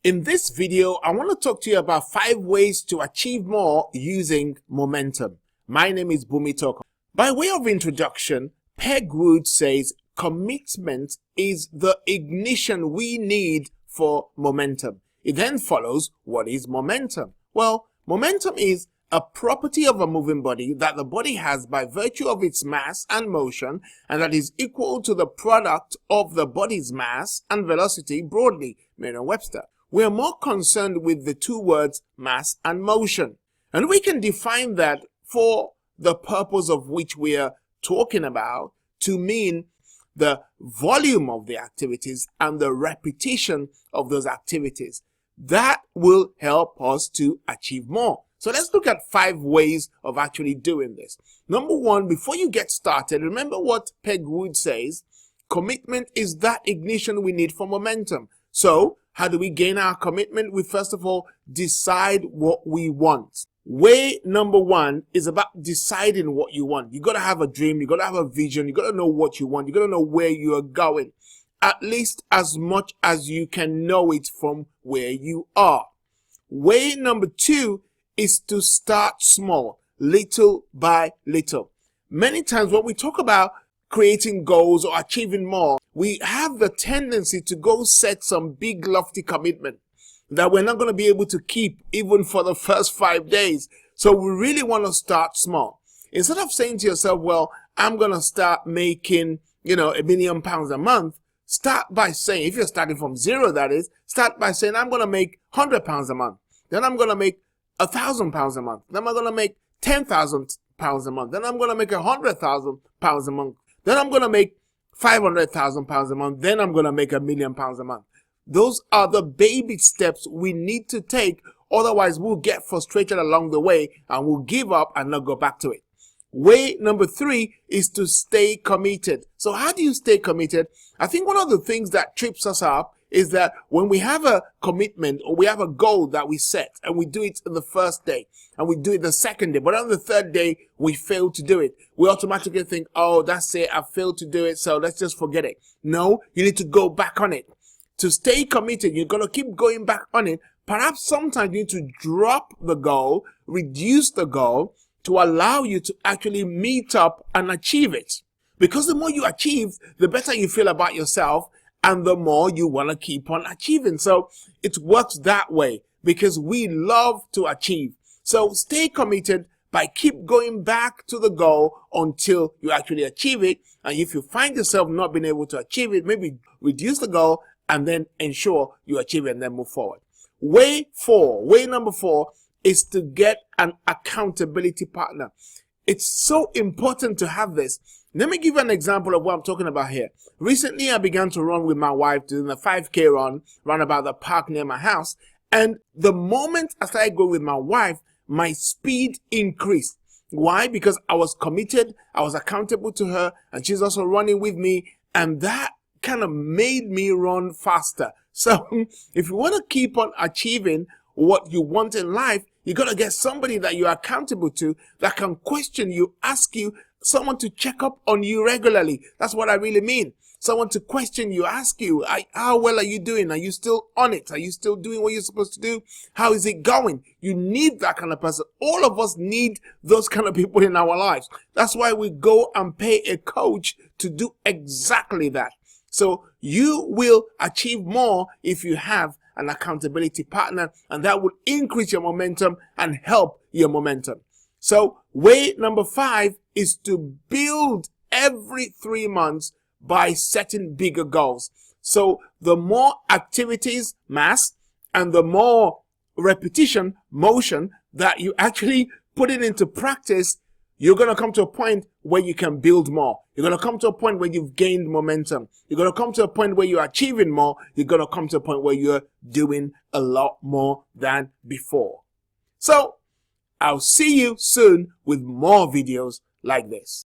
In this video, I want to talk to you about 5 ways to achieve more using momentum. My name is Boomy Tokan. By way of introduction, Pegwood says commitment is the ignition we need for momentum. It then follows, what is momentum? Well, momentum is a property of a moving body that the body has by virtue of its mass and motion, and that is equal to the product of the body's mass and velocity broadly, Merriam Webster. We are more concerned with the two words mass and motion. And we can define that for the purpose of which we are talking about to mean the volume of the activities and the repetition of those activities. That will help us to achieve more. So let's look at 5 ways of actually doing this. Number 1, before you get started, remember what Pegwood says. Commitment is that ignition we need for momentum. So how do we gain our commitment? We first of all decide what we want. Way number 1 is about deciding what you want. You got to have a dream. You got to have a vision. You got to know what you want. You got to know where you are going, at least as much as you can know it from where you are. Way number 2 is to start small, little by little. Many times when we talk about creating goals or achieving more, we have the tendency to go set some big lofty commitment that we're not going to be able to keep even for the first 5 days. So we really want to start small. Instead of saying to yourself, well, I'm going to start making, £1 million a month, start by saying, if you're starting from 0, that is, start by saying, I'm going to make £100 a month. Then I'm going to make £1,000 a month. Then I'm going to make £10,000 a month. Then I'm going to make £100,000 a month. Then I'm going to make £500,000 a month. Then I'm going to make £1 million a month. Those are the baby steps we need to take. Otherwise, we'll get frustrated along the way and we'll give up and not go back to it. Way number 3 is to stay committed. So how do you stay committed? I think one of the things that trips us up is that when we have a commitment or we have a goal that we set and we do it on the first day and we do it the second day, but on the third day we fail to do it, we automatically think, oh, that's it, I failed to do it, so let's just forget it. No, you need to go back on it. To stay committed, you're going to keep going back on it. Perhaps sometimes you need to drop the goal, reduce the goal to allow you to actually meet up and achieve it. Because the more you achieve, the better you feel about yourself, and the more you want to keep on achieving. So it works that way because we love to achieve. So stay committed by keep going back to the goal until you actually achieve it. And if you find yourself not being able to achieve it, maybe reduce the goal and then ensure you achieve it and then move forward. Way number 4 is to get an accountability partner. It's so important to have this. Let me give you an example of what I'm talking about here. Recently, I began to run with my wife, doing a 5K run about the park near my house. And the moment I started going with my wife, my speed increased. Why? Because I was committed, I was accountable to her, and she's also running with me. And that kind of made me run faster. So if you want to keep on achieving what you want in life, you got to get somebody that you're accountable to that can question you, ask you, someone to check up on you regularly. That's what I really mean. Someone to question you, ask you, how well are you doing? Are you still on it? Are you still doing what you're supposed to do? How is it going? You need that kind of person. All of us need those kind of people in our lives. That's why we go and pay a coach to do exactly that. So you will achieve more if you have an accountability partner, and that will increase your momentum and help your momentum. So way number 5 is to build every 3 months by setting bigger goals. So the more activities, mass, and the more repetition, motion, that you actually put it into practice, you're going to come to a point where you can build more. You're going to come to a point where you've gained momentum. You're going to come to a point where you're achieving more. You're going to come to a point where you're doing a lot more than before. So I'll see you soon with more videos like this.